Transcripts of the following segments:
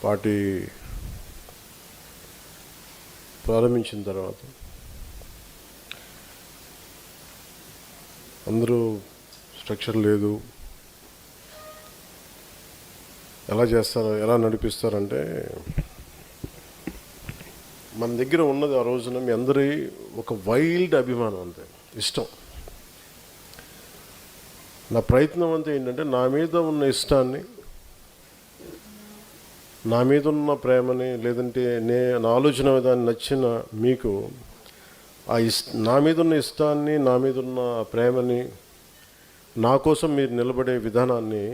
Party ప్రారంభించిన తర్వాత అందరూ స్ట్రక్చర్ లేదు, ఎలా చేస్తారు, ఎలా నడిపిస్తారంటే మన దగ్గర ఉన్నది ఆ రోజున మీ అందరి ఒక వైల్డ్ అభిమానం, అంతే ఇష్టం. నా ప్రయత్నం అంతా ఏంటంటే నా మీద ఉన్న ఇష్టాన్ని, నా మీద ఉన్న ప్రేమని, లేదంటే నా ఆలోచన విధాన్ని నచ్చిన మీకు నా మీద ఉన్న ఇష్టాన్ని, నా మీద ఉన్న ప్రేమని, నా కోసం మీరు నిలబడే విధానాన్ని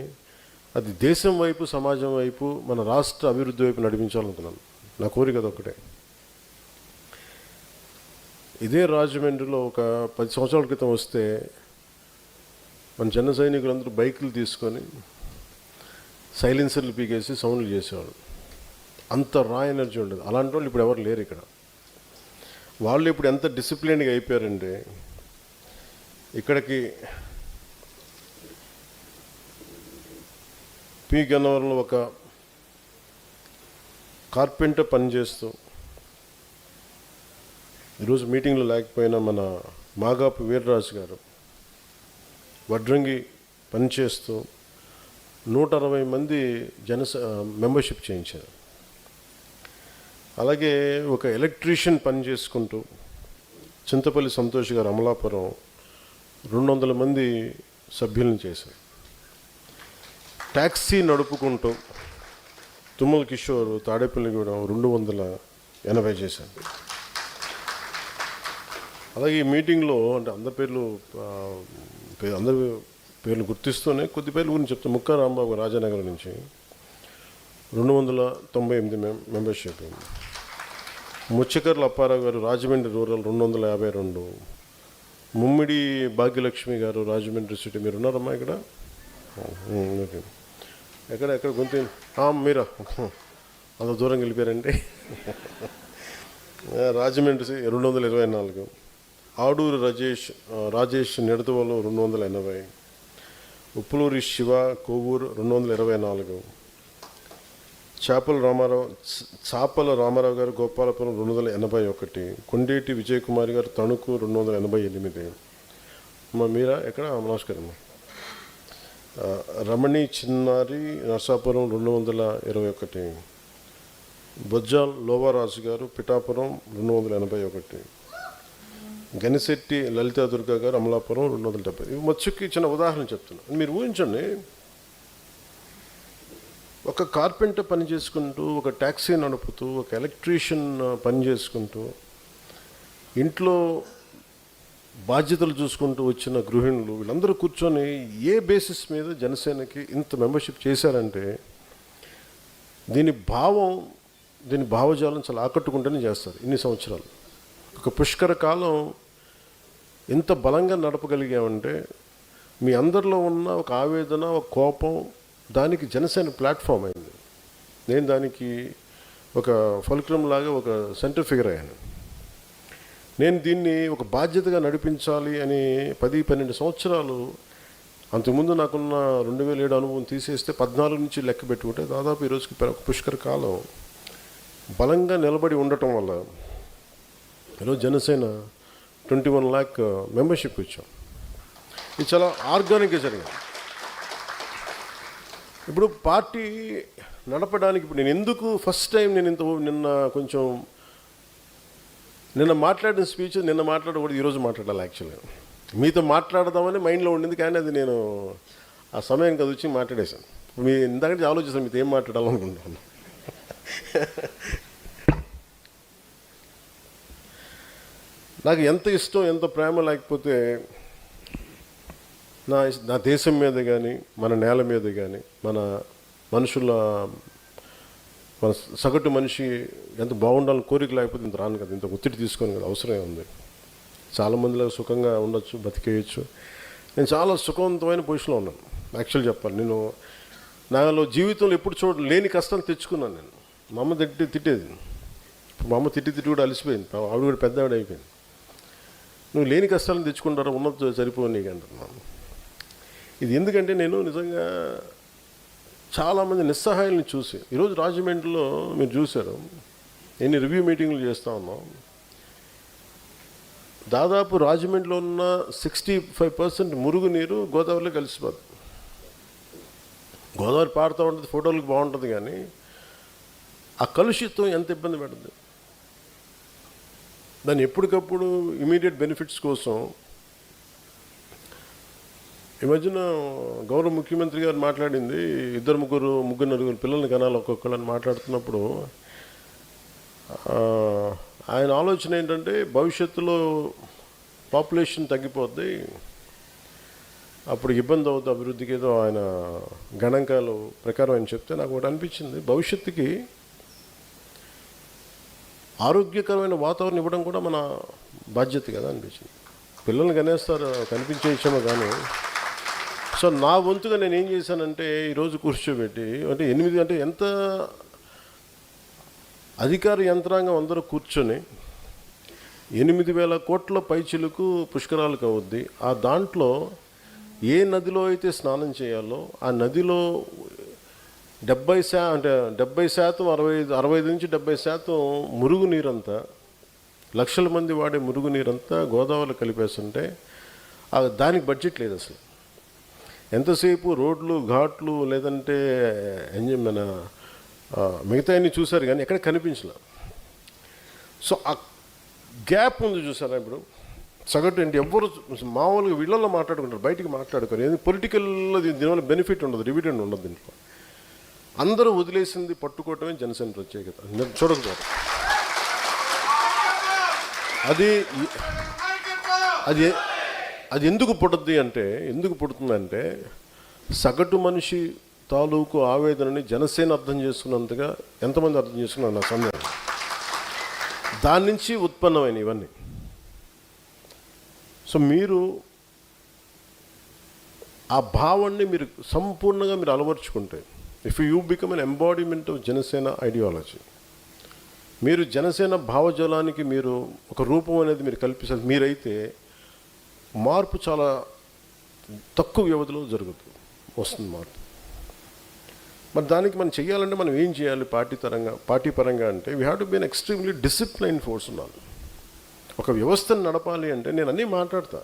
అది దేశం వైపు, సమాజం వైపు, మన రాష్ట్ర అభివృద్ధి వైపు నడిపించాలనుకున్నాను. నా కోరిక అదొక్కటే. ఇదే రాజమండ్రిలో ఒక 10 సంవత్సరాల క్రితం వస్తే మన జన సైనికులందరూ బైకులు తీసుకొని సైలెన్సర్లు పీకేసి సౌండ్లు చేసేవాళ్ళు. అంత రా ఎనర్జీ ఉండేది. అలాంటి వాళ్ళు ఇప్పుడు ఎవరు లేరు ఇక్కడ. వాళ్ళు ఇప్పుడు ఎంత డిసిప్లిన్గా అయిపోయారంటే ఇక్కడికి పి గన్నవరంలో ఒక కార్పెంటర్ పనిచేస్తూ, ఈరోజు మీటింగ్లో లేకపోయినా మన మాగాపు వీర్రాజు గారు వడ్రంగి పనిచేస్తూ 160 మంది మెంబర్షిప్ చేయించారు. అలాగే ఒక ఎలక్ట్రీషియన్ పని చేసుకుంటూ చింతపల్లి సంతోష్ గారు అమలాపురం 200 మంది సభ్యులను చేశారు. ట్యాక్సీ నడుపుకుంటూ తుమ్మల కిషోర్ తాడేపల్లిగూడెం 280 చేశారు. అలాగే ఈ మీటింగ్లో అంటే అందరి పేర్లు గుర్తిస్తూనే కొద్ది పేర్ల గురించి చెప్తాను. ముక్కా రాంబాబు రాజానగర్ నుంచి 298 మెంబర్షిప్. ముచ్చకర్ల అప్పారావు గారు రాజమండ్రి రూరల్ 252. ముమ్మిడి భాగ్యలక్ష్మి గారు రాజమండ్రి సిటీ. మీరు ఉన్నారమ్మా ఇక్కడ? ఎక్కడ గొంతు మీరా అంత దూరం వెళ్ళిపోయారండి. రాజమండ్రి 224. ఆడూరు రాజేష్ నిడతవలు 280. ఉప్పులూరి శివ కొవ్వూరు 224. చాపల రామారావు గారు గోపాలపురం 281. కొండేటి విజయకుమారి గారు తణుకు 288. మీరా ఎక్కడ? నమస్కారం. రమణి చిన్నారి నర్సాపురం 221. బొజ్జాల్ లోవారాజు గారు పిఠాపురం 281. గనిశెట్టి లలితా దుర్గా గారు అమలాపురం 270. ఇవి మచ్చుకి చిన్న ఉదాహరణ చెప్తున్నాను. మీరు ఊహించండి, ఒక కార్పెంటర్ పని చేసుకుంటూ, ఒక ట్యాక్సీ నడుపుతూ, ఒక ఎలక్ట్రీషియన్ పని చేసుకుంటూ, ఇంట్లో బాధ్యతలు చూసుకుంటూ వచ్చిన గృహిణులు వీళ్ళందరూ కూర్చొని ఏ బేసిస్ మీద జనసేనకి ఇంత మెంబర్షిప్ చేశారంటే దీని భావజాలం చాలా ఆకట్టుకుంటూనే చేస్తారు. ఇన్ని సంవత్సరాలు ఒక పుష్కర కాలం ఎంత బలంగా నడపగలిగామంటే మీ అందరిలో ఉన్న ఒక ఆవేదన, ఒక కోపం, దానికి జనసేన ప్లాట్ఫామ్ అయింది. నేను దానికి ఒక ఫల్క్రమ్ లాగా ఒక సెంటర్ ఫిగర్ అయ్యాను. నేను దీన్ని ఒక బాధ్యతగా నడిపించాలి అని 10-12 సంవత్సరాలు, అంతకుముందు నాకున్న 2007 అనుభవం తీసేస్తే 14 నుంచి లెక్క పెట్టుకుంటే దాదాపు ఈరోజుకి ఒక పుష్కర కాలం బలంగా నిలబడి ఉండటం వల్ల ఈరోజు జనసేన 21 lakh మెంబర్షిప్ ఇచ్చాం. ఇది చాలా ఆర్గానిక్గా జరిగింది. ఇప్పుడు పార్టీ నడపడానికి ఇప్పుడు నేను ఎందుకు ఫస్ట్ టైం నిన్న మాట్లాడిన స్పీచ్ మాట్లాడకూడదు, ఈరోజు మాట్లాడాలి. యాక్చువల్గా మీతో మాట్లాడదామని మైండ్లో ఉండింది, కానీ అది నేను ఆ సమయం కదా వచ్చి మాట్లాడేశాను. మీ ఇందాకంటే ఆలోచిస్తాను మీతో ఏం మాట్లాడాలనుకుంటున్నాను. నాకు ఎంత ఇష్టం, ఎంత ప్రేమ లేకపోతే నా దేశం మీద కానీ, మన నేల మీద కానీ, మన సగటు మనిషి ఎంత బాగుండాలని కోరిక లేకపోతే ఇంత రాను కదా, ఇంత ఒత్తిడి తీసుకొని కదా, అవసరమే ఉంది. చాలామందిలో సుఖంగా ఉండొచ్చు, బతికేయచ్చు. నేను చాలా సుఖవంతమైన పొజిషన్లో ఉన్నాను. యాక్చువల్ చెప్పాలి, నేను నాలో జీవితంలో ఎప్పుడు లేని కష్టాలు తెచ్చుకున్నాను. నేను మా అమ్మ తిట్టేది. మా అమ్మ తిట్టి కూడా అలసిపోయింది. ఆవిడ కూడా పెద్ద ఆవిడ అయిపోయింది. నువ్వు లేని కష్టాలను తెచ్చుకుంటారా, ఉన్నది సరిపోయి నీకు అంటున్నాను. ఇది ఎందుకంటే నేను నిజంగా చాలామంది నిస్సహాయాలను చూసి ఈరోజు రాజమండ్రిలో మీరు చూశారు, ఎన్ని రివ్యూ మీటింగ్లు చేస్తూ ఉన్నాం. దాదాపు రాజమండ్రిలో ఉన్న 65% మురుగునీరు గోదావరిలో కలిసిపోతుంది. గోదావరి పాడుతూ ఉంటుంది, ఫోటోలకు బాగుంటుంది, కానీ ఆ కలుషితం ఎంత ఇబ్బంది పెడుతుంది. దాన్ని ఎప్పటికప్పుడు ఇమీడియట్ బెనిఫిట్స్ కోసం ఈ మధ్యన గౌరవ ముఖ్యమంత్రి గారు మాట్లాడింది, ముగ్గురు నలుగురు పిల్లల్ని కనాలి ఒక్కొక్కళ్ళని మాట్లాడుతున్నప్పుడు ఆయన ఆలోచన ఏంటంటే భవిష్యత్తులో పాపులేషన్ తగ్గిపోద్ది, అప్పుడు ఇబ్బంది అవుతుంది అభివృద్ధికి. ఏదో ఆయన గణాంకాలు ప్రకారం ఆయన చెప్తే నాకు ఒకటి అనిపించింది, భవిష్యత్తుకి ఆరోగ్యకరమైన వాతావరణం ఇవ్వడం కూడా మన బాధ్యత కదా అనిపించింది. పిల్లల్ని కనేస్తారు, కనిపించే విషయమో కానీ. సో నా వంతుగా నేను ఏం చేశానంటే ఈరోజు కూర్చోబెట్టి, అంటే 8 అంటే ఎంత అధికార యంత్రాంగం అందరూ కూర్చొని 8,000 కోట్ల పైచిలకు పుష్కరాలకు అవుద్ది. ఆ దాంట్లో ఏ నదిలో అయితే స్నానం చేయాలో ఆ నదిలో 70% 65 నుంచి 70% మురుగునీరంతా, లక్షల మంది వాడే మురుగునీరంతా గోదావరిలో కలిపేస్తుంటే దానికి బడ్జెట్ లేదు అసలు. ఎంతసేపు రోడ్లు, ఘాట్లు, లేదంటే మన మిగతా అన్ని చూశారు కానీ ఎక్కడ కనిపించలే. సో ఆ గ్యాప్ ఉంది చూసారా. ఇప్పుడు సగటు ఏంటి, ఎవ్వరు మామూలుగా వీళ్ళల్లో మాట్లాడుకుంటారు, బయటికి మాట్లాడుకోరు. ఏది పొలిటికల్లో దీనివల్ల బెనిఫిట్ ఉండదు, డివిడెండ్ ఉండదు దీంట్లో. అందరూ వదిలేసింది పట్టుకోవటమే జనసేన ప్రత్యేకత. చూడకపోతే అది ఎందుకు పుడుతుందంటే సగటు మనిషి తాలూకు ఆవేదనని జనసేన అర్థం చేసుకున్నంతగా ఎంతమంది అర్థం చేసుకున్నారు నా సందేహం. దాని నుంచి ఉత్పన్నమైన ఇవన్నీ. సో మీరు ఆ భావాన్ని మీరు సంపూర్ణంగా మీరు అలవర్చుకుంటే, if you become an embodiment of Janasena ideology, మీరు జనసేన భావజాలానికి మీరు ఒక రూపం అనేది మీరు కల్పిస్తారు. మీరైతే మార్పు చాలా తక్కువ వ్యవధిలో వస్తుంది మార్పు. మరి దానికి మనం చేయాలంటే మనం ఏం చేయాలి పార్టీ పరంగా అంటే we have to be an extremely discipline force ఉండాలి. ఒక వ్యవస్థను నడపాలి అంటే నేను అన్నీ మాట్లాడతా,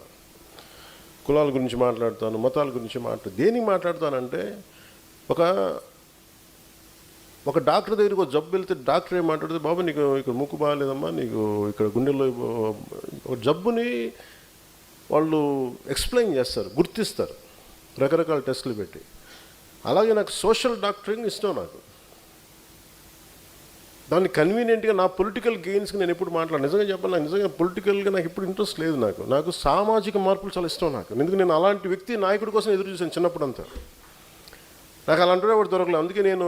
కులాల గురించి మాట్లాడతాను, మతాల గురించి దేనికి మాట్లాడతానంటే ఒక డాక్టర్ దగ్గరికి ఒక జబ్బు వెళ్తే డాక్టర్ ఏం మాట్లాడితే, బాబు నీకు ఇక్కడ ముక్కు బాగాలేదమ్మా, నీకు ఇక్కడ గుండెల్లో ఒక జబ్బుని వాళ్ళు ఎక్స్ప్లెయిన్ చేస్తారు, గుర్తిస్తారు రకరకాల టెస్టులు పెట్టి. అలాగే నాకు సోషల్ డాక్టరింగ్ ఇష్టం. నాకు దాన్ని కన్వీనియంట్గా నా పొలిటికల్ గెయిన్స్కి నేను ఎప్పుడు నిజంగా చెప్పాలి, నాకు నిజంగా పొలిటికల్గా నాకు ఎప్పుడు ఇంట్రెస్ట్ లేదు. నాకు సామాజిక మార్పులు చాలా ఇష్టం. ఎందుకు నేను అలాంటి వ్యక్తి నాయకుడి కోసం ఎదురు చూశాను చిన్నప్పుడు అంతా. నాకు అలాంటి ఎవరు దొరకలేదు. అందుకే నేను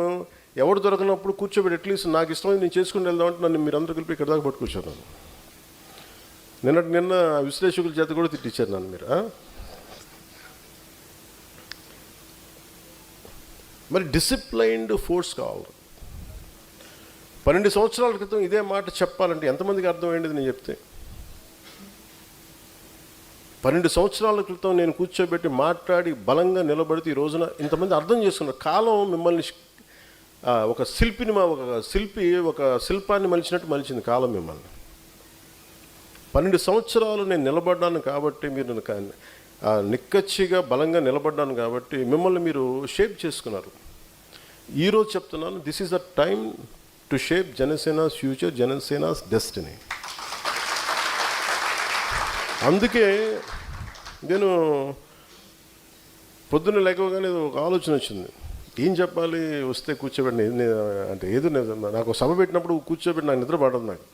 ఎవరు దొరకనప్పుడు కూర్చోబెట్టి అట్లీస్ట్ నాకు ఇష్టమైంది నేను చేసుకుని వెళ్దామంటే నన్ను మీరు అందరూ కలిపి ఇక్కడ దాకా పట్టుకొచ్చాను. నిన్న విశ్లేషకుల చేత కూడా తిట్టించారు నన్ను మీరు. మరి డిసిప్లైన్డ్ ఫోర్స్ కావాలి. 12 సంవత్సరాల క్రితం ఇదే మాట చెప్పాలంటే ఎంతమందికి అర్థమైంది నేను చెప్తే? 12 సంవత్సరాల క్రితం నేను కూర్చోబెట్టి మాట్లాడి బలంగా నిలబడితే ఈ రోజున ఇంతమంది అర్థం చేసుకున్నారు. కాలం మిమ్మల్ని ఒక శిల్పాన్ని మలిచినట్టు మలిచింది కాలం మిమ్మల్ని. 12 సంవత్సరాలు నేను నిలబడ్డాను కాబట్టి, మీరు నిక్కచ్చిగా బలంగా నిలబడ్డాను కాబట్టి మిమ్మల్ని మీరు షేప్ చేసుకున్నారు. ఈరోజు చెప్తున్నాను, this is the time to shape Janasena's future, Janasena's destiny. అందుకే నేను పొద్దున్న లేకగానే ఒక ఆలోచన వచ్చింది, ఏం చెప్పాలి వస్తే కూర్చోబెట్టి అంటే ఏదో నాకు సభ పెట్టినప్పుడు కూర్చోబెట్టి నాకు నిద్ర పడదు. నాకు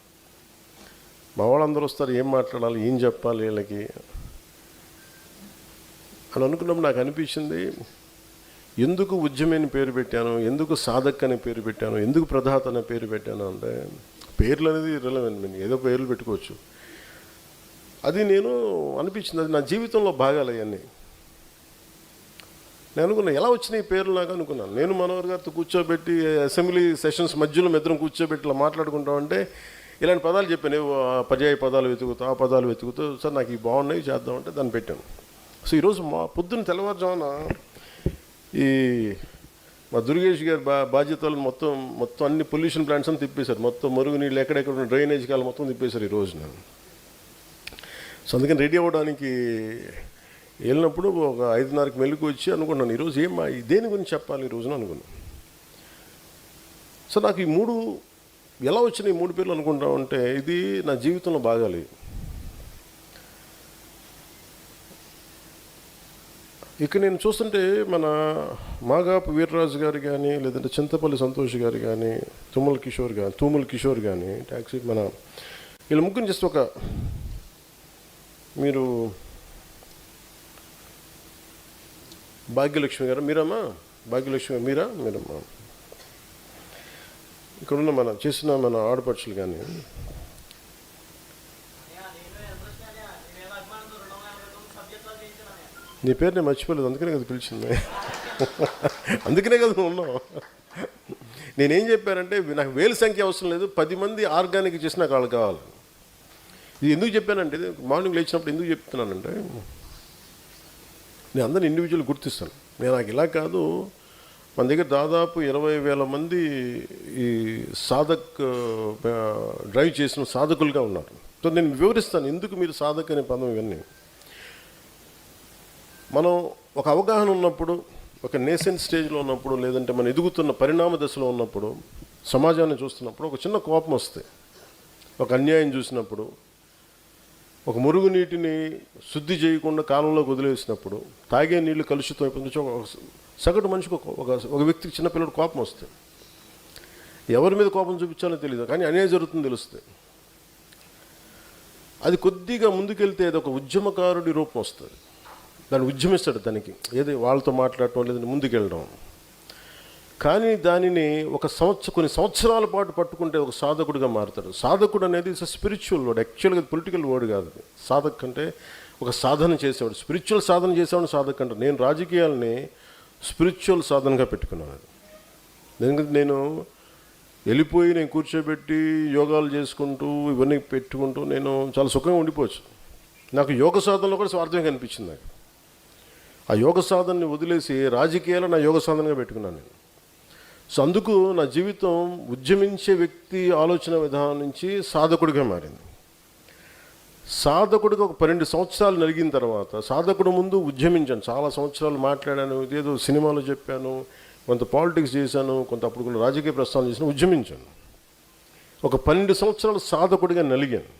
మా వాళ్ళందరూ వస్తారు, ఏం మాట్లాడాలి, ఏం చెప్పాలి వీళ్ళకి అని అనుకున్నప్పుడు నాకు అనిపించింది, ఎందుకు ఉద్యమని పేరు పెట్టాను, ఎందుకు సాధక్ అనే పేరు పెట్టాను, ఎందుకు ప్రధాత అనే పేరు పెట్టాను అంటే పేర్లు అనేది రిలవెంట్. నేను ఏదో పేర్లు పెట్టుకోవచ్చు. అది నేను అనిపించింది, అది నా జీవితంలో భాగాలు అవన్నీ. నేను అనుకున్నా ఎలా వచ్చినాయి పేర్లు నాకు అనుకున్నాను. నేను మనోహర్ గారితో కూర్చోబెట్టి అసెంబ్లీ సెషన్స్ మధ్యలో ఇద్దరం కూర్చోబెట్టి ఇలా మాట్లాడుకుంటామంటే ఇలాంటి పదాలు చెప్పాను, పర్యాయ పదాలు వెతుకుతూ ఆ పదాలు వెతుకుతూ సార్ నాకు ఇవి బాగున్నాయి చేద్దామంటే దాన్ని పెట్టాను. సో ఈరోజు పొద్దున్న తెల్లవారుజామున ఈ మా దుర్గేష్ గారి బాధ్యతలు మొత్తం మొత్తం అన్ని పొల్యూషన్ ప్లాంట్స్ అని తిప్పేశారు. మొత్తం మురుగు నీళ్ళు ఎక్కడెక్కడ ఉన్న డ్రైనేజ్ కాలు మొత్తం తిప్పేశారు ఈ రోజున. సో అందుకని రెడీ అవ్వడానికి వెళ్ళినప్పుడు ఒక 5:30కి మెలుగు వచ్చి అనుకున్నాను, ఈరోజు దేని గురించి చెప్పాలి ఈ రోజున అనుకున్నాను. సో నాకు ఈ 3 ఎలా వచ్చినాయి, 3 పేర్లు అనుకుంటా ఉంటే ఇది నా జీవితంలో బాగాలేదు. ఇక నేను చూస్తుంటే మన మాగాపు వీర్రాజు గారు కానీ, లేదంటే చింతపల్లి సంతోష్ గారు కానీ, తూముల కిషోర్ కానీ ట్యాక్సీ మన వీళ్ళ ముగ్గురు జస్ట్ ఒక మీరు భాగ్యలక్ష్మి గారు మీరమ్మా, భాగ్యలక్ష్మి మీరమ్మా ఇక్కడున్న మన చేసిన మన ఆడపడుచులు కానీ నీ పేరు నేను మర్చిపోలేదు, అందుకనే కదా పిలిచింది. అందుకనే కదా ఉన్నావు. నేనేం చెప్పానంటే నాకు వేల సంఖ్య అవసరం లేదు, 10 మంది ఆర్గానిక్ చేసి నాకు వాళ్ళు కావాలి. ఇది ఎందుకు చెప్పానంటే మార్నింగ్ లేచినప్పుడు ఎందుకు చెప్తున్నానంటే నేను అందరిని ఇండివిజువల్ గుర్తిస్తాను. నేను నాకు ఇలా కాదు, మన దగ్గర దాదాపు 20,000 మంది ఈ సాధక్ డ్రైవ్ చేసిన సాధకులుగా ఉన్నారు. సో నేను వివరిస్తాను ఎందుకు మీరు సాధక్ అనే పదం ఇవన్నీ. మనం ఒక అవగాహన ఉన్నప్పుడు, ఒక నేసెంట్ స్టేజ్లో ఉన్నప్పుడు, లేదంటే మనం ఎదుగుతున్న పరిణామ దశలో ఉన్నప్పుడు, సమాజాన్ని చూస్తున్నప్పుడు ఒక చిన్న కోపం వస్తాయి. ఒక అన్యాయం చూసినప్పుడు, ఒక మురుగు నీటిని శుద్ధి చేయకుండా కాలంలోకి వదిలేసినప్పుడు, తాగే నీళ్లు కలుషితం అయిపోతుంది. సగటు మనిషికి ఒక వ్యక్తికి చిన్నపిల్లడు కోపం వస్తుంది. ఎవరి మీద కోపం చూపించాలో తెలియదు, కానీ అన్యాయం జరుగుతుంది తెలుస్తుంది. అది కొద్దిగా ముందుకెళ్తే అది ఒక ఉద్యమకారుడి రూపం వస్తుంది. దాన్ని ఉద్యమిస్తాడు, దానికి ఏది వాళ్ళతో మాట్లాడటం లేదంటే ముందుకెళ్ళడం. కానీ దానిని కొన్ని సంవత్సరాల పాటు పట్టుకుంటే ఒక సాధకుడిగా మారుతాడు. సాధకుడు అనేది స్పిరిచువల్ వర్డ్, యాక్చువల్గా పొలిటికల్ వర్డ్ కాదు. సాధక్ అంటే ఒక సాధన చేసేవాడు, స్పిరిచువల్ సాధన చేసేవాడు సాధక్ అంటే. నేను రాజకీయాలని స్పిరిచువల్ సాధనగా పెట్టుకున్నాను. ఎందుకంటే నేను వెళ్ళిపోయి నేను కూర్చోబెట్టి యోగాలు చేసుకుంటూ ఇవన్నీ పెట్టుకుంటూ నేను చాలా సుఖంగా ఉండిపోవచ్చు. నాకు యోగ సాధనలో కూడా స్వార్థమే కనిపించింది. నాకు ఆ యోగ సాధనని వదిలేసి రాజకీయాలు నా యోగ సాధనగా పెట్టుకున్నాను నేను. సో అందుకు నా జీవితం ఉద్యమించే వ్యక్తి ఆలోచన విధానం నుంచి సాధకుడిగా మారింది. సాధకుడిగా ఒక 12 సంవత్సరాలు నలిగిన తర్వాత, సాధకుడు ముందు ఉద్యమించాను, చాలా సంవత్సరాలు మాట్లాడాను, ఇదేదో సినిమాలో చెప్పాను, కొంత పాలిటిక్స్ చేశాను, కొంత అప్పుడు కొన్ని రాజకీయ ప్రస్థానం చేశాను, ఉద్యమించాను. ఒక 12 సంవత్సరాలు సాధకుడిగా నలిగాను.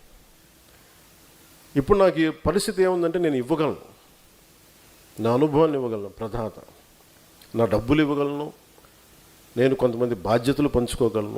ఇప్పుడు నాకు ఈ పరిస్థితి ఏముందంటే నేను ఇవ్వగలను, నా అనుభవాన్ని ఇవ్వగలను, ప్రదాత, నా డబ్బులు ఇవ్వగలను, నేను కొంతమంది బాధ్యతలు పంచుకోగలను,